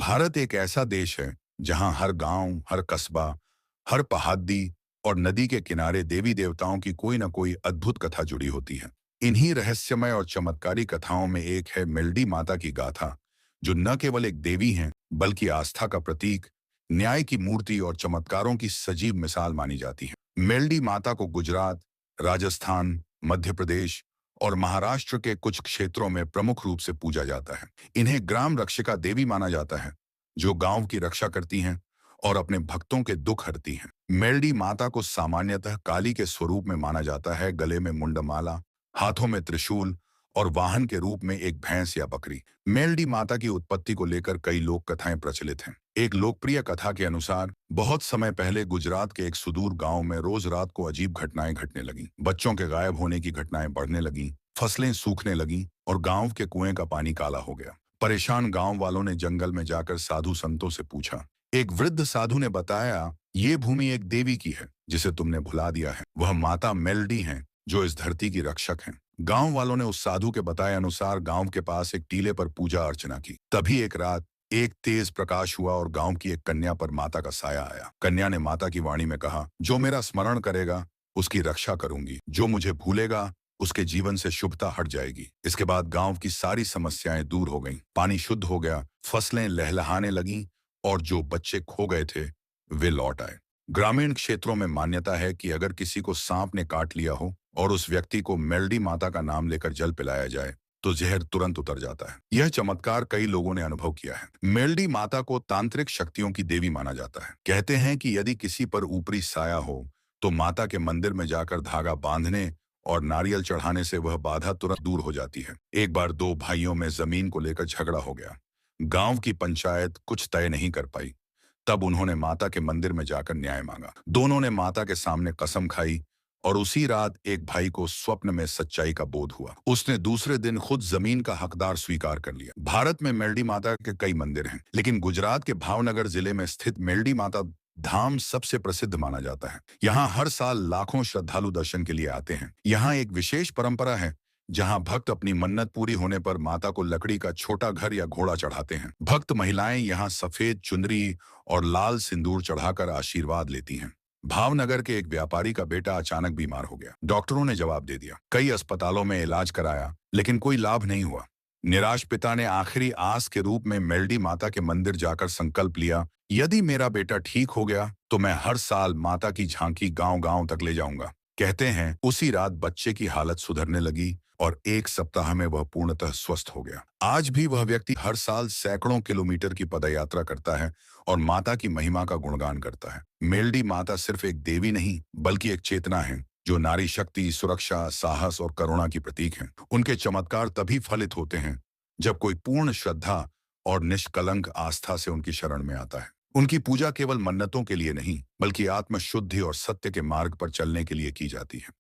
भारत एक ऐसा देश है जहां हर गांव, हर कस्बा, हर पहाड़ी और नदी के किनारे देवी देवताओं की कोई ना कोई अद्भुत कथा जुड़ी होती है। इन्हीं रहस्यमय और चमत्कारी कथाओं में एक है मेलडी माता की गाथा, जो न केवल एक देवी हैं बल्कि आस्था का प्रतीक, न्याय की मूर्ति और चमत्कारों की सजीव मिसाल मानी जाती है। मेलडी माता को गुजरात, राजस्थान, मध्य प्रदेश और महाराष्ट्र के कुछ क्षेत्रों में प्रमुख रूप से पूजा जाता है। इन्हें ग्राम रक्षिका देवी माना जाता है, जो गांव की रक्षा करती हैं और अपने भक्तों के दुख हरती हैं। मेलडी माता को सामान्यतः काली के स्वरूप में माना जाता है, गले में मुंडमाला, हाथों में त्रिशूल और वाहन के रूप में एक भैंस या बकरी। मेलडी माता की उत्पत्ति को लेकर कई लोक कथाएं प्रचलित हैं। एक लोकप्रिय कथा के अनुसार बहुत समय पहले गुजरात के एक सुदूर गांव में रोज रात को अजीब घटनाएं घटने लगीं। बच्चों के गायब होने की घटनाएं बढ़ने लगीं, फसलें सूखने लगीं और गांव के कुएं का पानी काला हो गया। परेशान गांव वालों ने जंगल में जाकर साधु संतों से पूछा। एक वृद्ध साधु ने बताया, ये भूमि एक देवी की है जिसे तुमने भुला दिया है। वह माता मेलडी हैं, जो इस धरती की रक्षक हैं। गांव वालों ने उस साधु के बताए अनुसार गांव के पास एक टीले पर पूजा अर्चना की। तभी एक रात एक तेज प्रकाश हुआ और गांव की एक कन्या पर माता का साया आया। कन्या ने माता की वाणी में कहा, जो मेरा स्मरण करेगा उसकी रक्षा करूंगी, जो मुझे भूलेगा उसके जीवन से शुभता हट जाएगी। इसके बाद गांव की सारी समस्याएं दूर हो गईं, पानी शुद्ध हो गया, फसलें लहलहाने लगीं और जो बच्चे खो गए थे वे लौट आए। ग्रामीण क्षेत्रों में मान्यता है कि अगर किसी को सांप ने काट लिया हो और उस व्यक्ति को मेलडी माता का नाम लेकर जल पिलाया जाए तो जहर तुरंत उतर जाता है। यह चमत्कार कई लोगों ने अनुभव किया है। मेलडी माता को तांत्रिक शक्तियों की देवी माना जाता है। कहते हैं कि यदि किसी पर ऊपरी साया हो तो माता के मंदिर में जाकर धागा बांधने और नारियल चढ़ाने से वह बाधा तुरंत दूर हो जाती है। एक बार दो भाइयों में जमीन को लेकर झगड़ा हो गया। गांव की पंचायत कुछ तय नहीं कर पाई। तब उन्होंने माता के मंदिर में जाकर न्याय मांगा। दोनों ने माता के सामने कसम खाई और उसी रात एक भाई को स्वप्न में सच्चाई का बोध हुआ। उसने दूसरे दिन खुद जमीन का हकदार स्वीकार कर लिया। भारत में मेलडी माता के कई मंदिर हैं, लेकिन गुजरात के भावनगर जिले में स्थित मेलडी माता धाम सबसे प्रसिद्ध माना जाता है। यहाँ हर साल लाखों श्रद्धालु दर्शन के लिए आते हैं। यहाँ एक विशेष परंपरा है जहाँ भक्त अपनी मन्नत पूरी होने पर माता को लकड़ी का छोटा घर या घोड़ा चढ़ाते हैं। भक्त महिलाएं यहाँ सफेद चुनरी और लाल सिंदूर चढ़ाकर आशीर्वाद लेती हैं। भावनगर के एक व्यापारी का बेटा अचानक बीमार हो गया। डॉक्टरों ने जवाब दे दिया। कई अस्पतालों में इलाज कराया, लेकिन कोई लाभ नहीं हुआ। निराश पिता ने आखिरी आस के रूप में मेलडी माता के मंदिर जाकर संकल्प लिया, यदि मेरा बेटा ठीक हो गया तो मैं हर साल माता की झांकी गांव-गांव तक ले जाऊंगा। कहते हैं उसी रात बच्चे की हालत सुधरने लगी और एक सप्ताह में वह पूर्णतः स्वस्थ हो गया। आज भी वह व्यक्ति हर साल सैकड़ों किलोमीटर की पदयात्रा करता है और माता की महिमा का गुणगान करता है। मेलडी माता सिर्फ एक देवी नहीं बल्कि एक चेतना है, जो नारी शक्ति, सुरक्षा, साहस और करुणा की प्रतीक है। उनके चमत्कार तभी फलित होते हैं जब कोई पूर्ण श्रद्धा और निष्कलंक आस्था से उनकी शरण में आता है। उनकी पूजा केवल मन्नतों के लिए नहीं बल्कि आत्म शुद्धि और सत्य के मार्ग पर चलने के लिए की जाती है।